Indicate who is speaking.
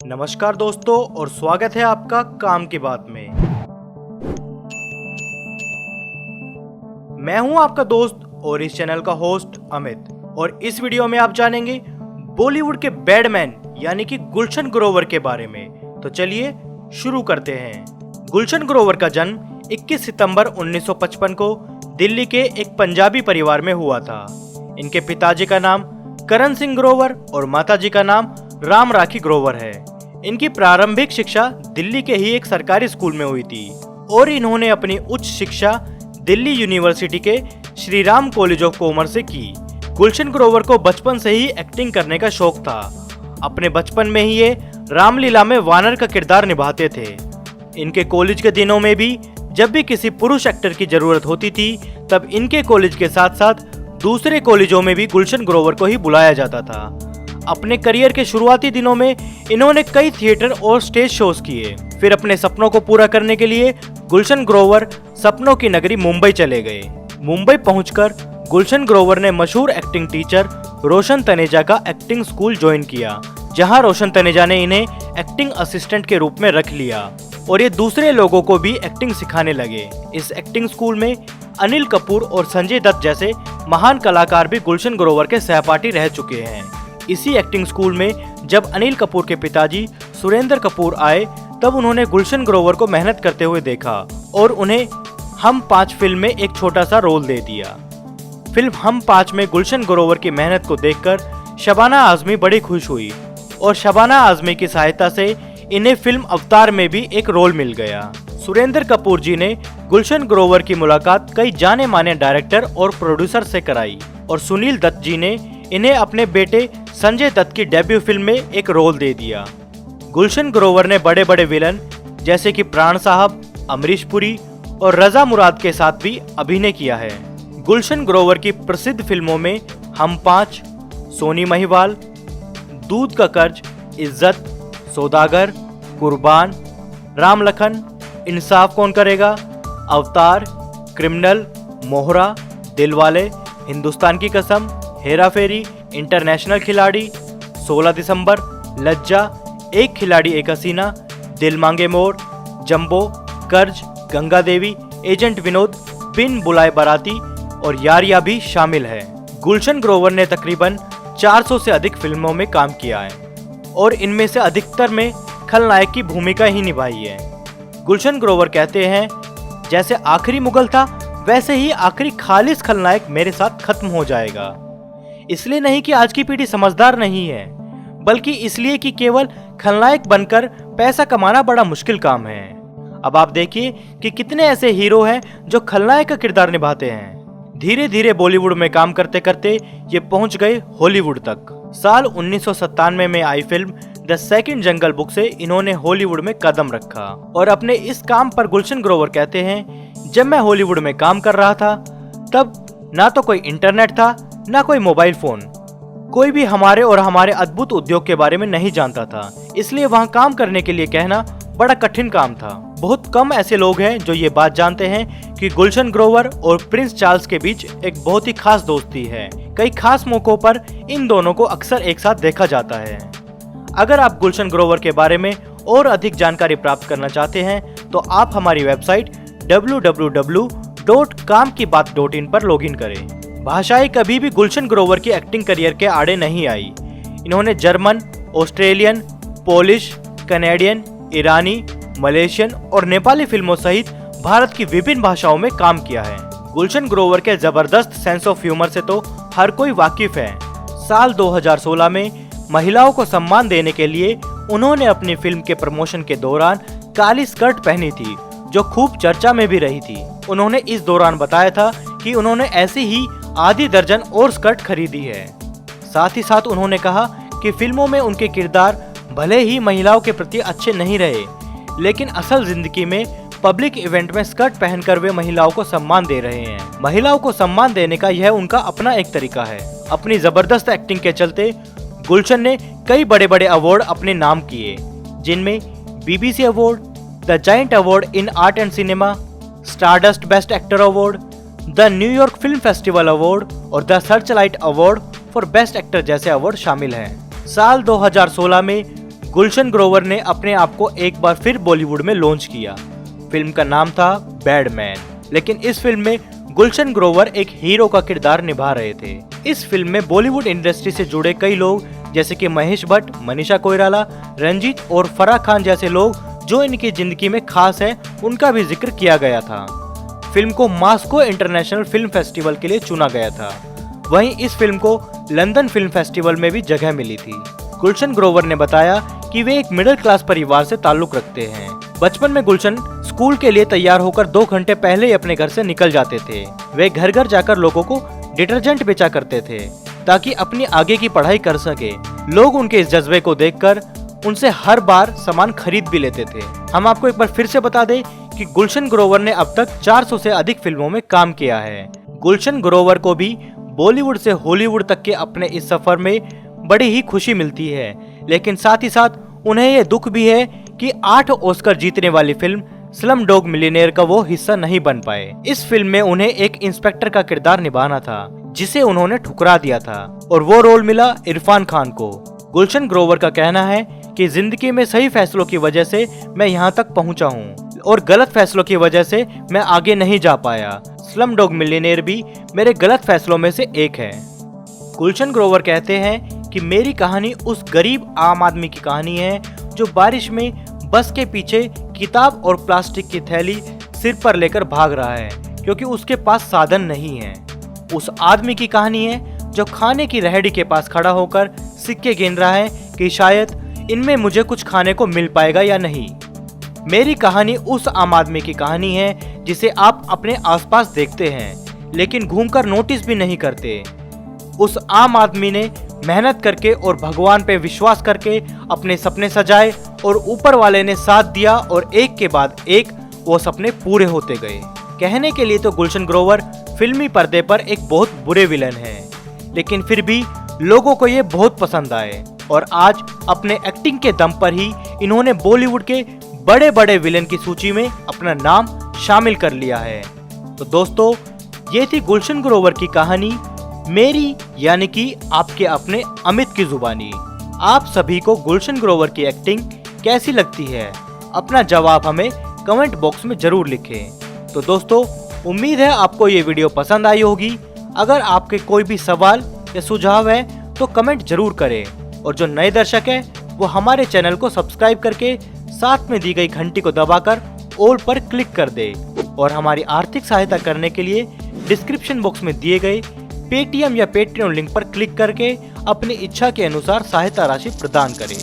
Speaker 1: नमस्कार दोस्तों और स्वागत है आपका काम की बात में। मैं हूं आपका दोस्त और इस चैनल का होस्ट अमित, और इस वीडियो में आप जानेंगे बॉलीवुड के बैडमैन यानी कि गुलशन ग्रोवर के बारे में। तो चलिए शुरू करते हैं। गुलशन ग्रोवर का जन्म 21 सितंबर 1955 को दिल्ली के एक पंजाबी परिवार में हुआ था। इनके पिताजी का नाम करण सिंह ग्रोवर और माताजी का नाम राम राखी ग्रोवर है। इनकी प्रारंभिक शिक्षा दिल्ली के ही एक सरकारी स्कूल में हुई थी और इन्होंने अपनी उच्च शिक्षा दिल्ली यूनिवर्सिटी के Shri Ram college of commerce से की। गुलशन ग्रोवर को बचपन से ही एक्टिंग करने का शौक था। अपने बचपन में ही ये रामलीला में वानर का किरदार निभाते थे। इनके कॉलेज के दिनों में भी जब भी किसी पुरुष एक्टर की जरूरत होती थी, तब इनके कॉलेज के साथ साथ दूसरे कॉलेजों में भी गुलशन ग्रोवर को ही बुलाया जाता था। अपने करियर के शुरुआती दिनों में इन्होंने कई थिएटर और स्टेज शोज किए। फिर अपने सपनों को पूरा करने के लिए गुलशन ग्रोवर सपनों की नगरी मुंबई चले गए। मुंबई पहुंचकर गुलशन ग्रोवर ने मशहूर एक्टिंग टीचर रोशन तनेजा का एक्टिंग स्कूल ज्वाइन किया, जहां रोशन तनेजा ने इन्हें एक्टिंग असिस्टेंट के रूप में रख लिया और ये दूसरे लोगों को भी एक्टिंग सिखाने लगे। इस एक्टिंग स्कूल में अनिल कपूर और संजय दत्त जैसे महान कलाकार भी गुलशन ग्रोवर के सहपाठी रह चुके हैं। इसी एक्टिंग स्कूल में जब अनिल कपूर के पिताजी सुरेंद्र कपूर आए, तब उन्होंने गुलशन ग्रोवर को मेहनत करते हुए देखा और उन्हें हम 5 फिल्म में एक छोटा सा रोल दे दिया। फिल्म हम 5 में गुलशन ग्रोवर की मेहनत को देखकर शबाना आजमी बड़ी खुश हुई और शबाना आजमी की सहायता से इन्हें फिल्म अवतार में भी एक रोल मिल गया। सुरेंद्र कपूर जी ने गुलशन ग्रोवर की मुलाकात कई जाने माने डायरेक्टर और प्रोड्यूसर से कराई और सुनील दत्त जी ने इन्हें अपने बेटे संजय दत्त की डेब्यू फिल्म में एक रोल दे दिया। गुलशन ग्रोवर ने बड़े बड़े विलन जैसे कि प्राण साहब, अमरीश पुरी और रजा मुराद के साथ भी अभिनय किया है। गुलशन ग्रोवर की प्रसिद्ध फिल्मों में हम 5, सोनी महिवाल, दूध का कर्ज, इज्जत, सौदागर, कुर्बान, राम लखन, इंसाफ कौन करेगा, अवतार, क्रिमिनल, मोहरा, दिलवाले, हिंदुस्तान की कसम, हेरा फेरी, इंटरनेशनल खिलाड़ी, 16 दिसंबर, लज्जा, एक खिलाड़ी एक हसीना, दिल मांगे मोर, जंबो, कर्ज, गंगा देवी, एजेंट विनोद, बिन बुलाए बाराती और यारिया भी शामिल है। गुलशन ग्रोवर ने तकरीबन 400 से अधिक फिल्मों में काम किया है और इनमें से अधिकतर में खलनायक की भूमिका ही निभाई है। गुलशन ग्रोवर कहते हैं, जैसे आखिरी मुगल था वैसे ही आखिरी खालिस खलनायक मेरे साथ खत्म हो जाएगा। इसलिए नहीं कि आज की पीढ़ी समझदार नहीं है, बल्कि इसलिए कि केवल खलनायक बनकर पैसा कमाना बड़ा मुश्किल काम है। अब आप देखिए कि कितने ऐसे हीरो हैं जो खलनायक का किरदार निभाते हैं। धीरे धीरे बॉलीवुड में काम करते करते ये पहुंच गए हॉलीवुड तक। साल 1997 में आई film the second jungle book से इन्होंने हॉलीवुड में कदम रखा और अपने इस काम पर गुलशन ग्रोवर कहते हैं, जब मैं हॉलीवुड में काम कर रहा था तब ना तो कोई इंटरनेट था ना कोई मोबाइल फोन, कोई भी हमारे और हमारे अद्भुत उद्योग के बारे में नहीं जानता था, इसलिए वहाँ काम करने के लिए कहना बड़ा कठिन काम था। बहुत कम ऐसे लोग हैं जो ये बात जानते हैं कि गुलशन ग्रोवर और प्रिंस चार्ल्स के बीच एक बहुत ही खास दोस्ती है। कई खास मौकों पर इन दोनों को अक्सर एक साथ देखा जाता है। अगर आप गुलशन ग्रोवर के बारे में और अधिक जानकारी प्राप्त करना चाहते हैं तो आप हमारी वेबसाइट www.kamkibaat.in पर लॉगिन करें। भाषाएं कभी भी गुलशन ग्रोवर की एक्टिंग करियर के आड़े नहीं आई। इन्होंने जर्मन, ऑस्ट्रेलियन, पोलिश, कनेडियन, ईरानी, मलेशियन और नेपाली फिल्मों सहित भारत की विभिन्न भाषाओं में काम किया है। गुलशन ग्रोवर के जबरदस्त सेंस ऑफ ह्यूमर से तो हर कोई वाकिफ है। साल 2016 में महिलाओं को सम्मान देने के लिए उन्होंने अपनी फिल्म के प्रमोशन के दौरान काली स्कर्ट पहनी थी, जो खूब चर्चा में भी रही थी। उन्होंने इस दौरान बताया था कि उन्होंने ऐसी ही आधी दर्जन और स्कर्ट खरीदी है। साथ ही साथ उन्होंने कहा कि फिल्मों में उनके किरदार भले ही महिलाओं के प्रति अच्छे नहीं रहे, लेकिन असल जिंदगी में पब्लिक इवेंट में स्कर्ट पहनकर वे महिलाओं को सम्मान दे रहे हैं। महिलाओं को सम्मान देने का यह उनका अपना एक तरीका है। अपनी जबरदस्त एक्टिंग के चलते गुलशन ने कई बड़े बड़े अवार्ड अपने नाम किए, जिनमें BBC award, the giant award in art and cinema, Stardust best actor award, the New York film festival award और the Searchlight award for best actor जैसे अवार्ड शामिल हैं। साल 2016 में गुलशन ग्रोवर ने अपने आप को एक बार फिर बॉलीवुड में लॉन्च किया। फिल्म का नाम था बैडमैन, लेकिन इस फिल्म में गुलशन ग्रोवर एक हीरो का किरदार निभा रहे थे। इस फिल्म में बॉलीवुड इंडस्ट्री से जुड़े कई लोग जैसे कि महेश भट्ट, मनीषा कोइराला, रंजीत और फराह खान जैसे लोग जो इनकी जिंदगी में खास है, उनका भी जिक्र किया गया था। फिल्म को मास्को इंटरनेशनल फिल्म फेस्टिवल के लिए चुना गया था। वहीं इस फिल्म को लंदन फिल्म फेस्टिवल में भी जगह मिली थी। गुलशन ग्रोवर ने बताया कि वे एक मिडिल क्लास परिवार से ताल्लुक रखते हैं। बचपन में गुलशन स्कूल के लिए तैयार होकर 2 घंटे पहले ही अपने घर से निकल जाते थे। वे घर घर जाकर लोगों को डिटर्जेंट बेचा करते थे ताकि अपनी आगे की पढ़ाई कर सके। लोग उनके इस जज्बे को देखकर उनसे हर बार सामान खरीद भी लेते थे। हम आपको एक बार फिर से बता दें कि गुलशन ग्रोवर ने अब तक 400 से अधिक फिल्मों में काम किया है। गुलशन ग्रोवर को भी बॉलीवुड से हॉलीवुड तक के अपने इस सफर में बड़ी ही खुशी मिलती है, लेकिन साथ ही साथ उन्हें यह दुख भी है कि 8 ऑस्कर जीतने वाली फिल्म स्लमडॉग मिलियनेयर का वो हिस्सा नहीं बन पाए। इस फिल्म में उन्हें एक इंस्पेक्टर का किरदार निभाना था, जिसे उन्होंने ठुकरा दिया था और वो रोल मिला इरफान खान को। गुलशन ग्रोवर का कहना है कि जिंदगी में सही फैसलों की वजह से मैं यहाँ तक पहुँचा हूँ और गलत फैसलों की वजह से मैं आगे नहीं जा पाया। स्लमडॉग मिलियनेयर भी मेरे गलत फैसलों में से एक है। गुलशन ग्रोवर कहते हैं कि मेरी कहानी उस गरीब आम आदमी की कहानी है जो बारिश में बस के पीछे किताब और प्लास्टिक की थैली सिर पर लेकर भाग रहा है क्योंकि उसके पास साधन नहीं है। उस आदमी की कहानी है जो खाने की रेहड़ी के पास खड़ा होकर सिक्के गिन रहा है कि शायद इनमें मुझे कुछ खाने को मिल पाएगा या नहीं। मेरी कहानी उस आम आदमी की कहानी है जिसे आप अपने आसपास देखते हैं लेकिन घूमकर नोटिस भी नहीं करते। उस आम आदमी ने मेहनत करके और भगवान पे विश्वास करके अपने सपने सजाए और ऊपर वाले ने साथ दिया और एक के बाद एक वो सपने पूरे होते गए। कहने के लिए तो गुलशन ग्रोवर फिल्मी पर्दे पर एक बहुत बुरे विलन हैं, लेकिन फिर भी लोगों को ये बहुत पसंद आए और आज अपने एक्टिंग के दम पर ही इन्होंने बॉलीवुड के बड़े बड़े विलन की सूची में अपना नाम शामिल कर लिया है। तो दोस्तों, ये थी गुलशन ग्रोवर की कहानी, मेरी यानी कि आपके अपने अमित की जुबानी। आप सभी को गुलशन ग्रोवर की एक्टिंग कैसी लगती है? अपना जवाब हमें कमेंट बॉक्स में जरूर लिखें। तो दोस्तों, उम्मीद है आपको ये वीडियो पसंद आई होगी। अगर आपके कोई भी सवाल या सुझाव है तो कमेंट जरूर करें और जो नए दर्शक है वो हमारे चैनल को सब्सक्राइब करके साथ में दी गई घंटी को दबाकर ऑल पर क्लिक कर दे और हमारी आर्थिक सहायता करने के लिए डिस्क्रिप्शन बॉक्स में दिए गए पेटीएम या पेट्रियन लिंक पर क्लिक करके अपनी इच्छा के अनुसार सहायता राशि प्रदान करें।